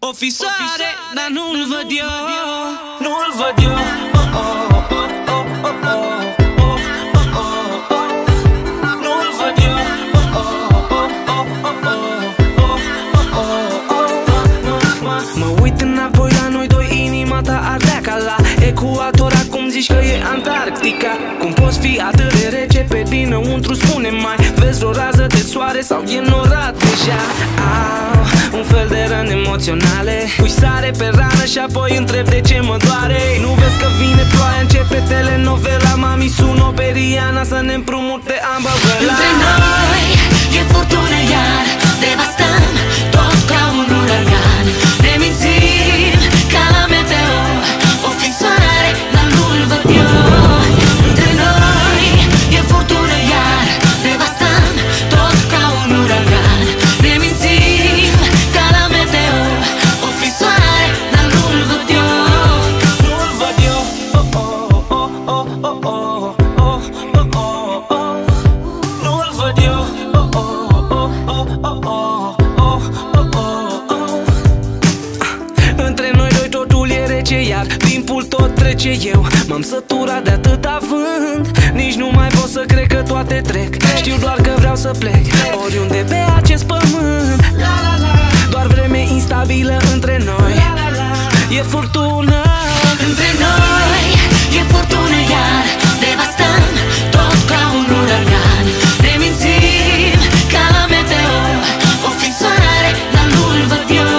O fi soare, dar nu-l văd eu, nu-l văd eu. Nu-l văd eu. Mă uit înapoi la noi doi, inima ta ardea ca la ecuator. Acum zici că e Antarctica. Cum poți fi atât de rece pe dinăuntru, spune mai vezi o rază de soare sau e norat deja? Un fel de răni emoționale. Pui sare pe rană și apoi întreb de ce mă doare. Nu vezi că vine ploaia, începe telenovela. Mami sună pe Rihanna să ne împrumute ambavela. Între noi e furtună iar, devastăm tot ca un uragan. Ne mințim ca la meteo, o fi soare, dar nu-l văd eu. Între noi e furtună iar, devastăm tot ca un uragan. Ne mințim ca la meteo, o fi soare, dar nu-l văd eu. Nu-l văd eu. Nu-l văd eu. Între noi doi totul e rece, iar timpul tot trece. Eu m-am săturat de atâta vânt, nici nu mai pot să cred că toate trec. Știu doar că vreau să plec oriunde pe acest pământ. Doar vreme instabilă între noi, e furtună. Între noi e furtună iar, devastăm tot ca un uragan. Ne mințim ca la meteo, o fi soare, dar nu-l văd eu.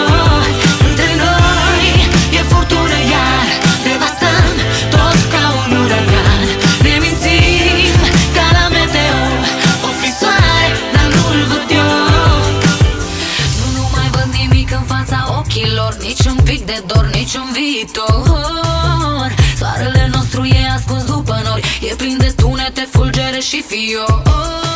Între noi e furtună iar, devastăm tot ca un uragan. Ne mințim ca la meteo, o fi soare, dar nu-l văd eu. Nu mai văd nimic în fața ochilor, nici un pic de dor, nici un viitor. Soarele nostru e ascuns după nori, e plin de tunete, fulgere și fior.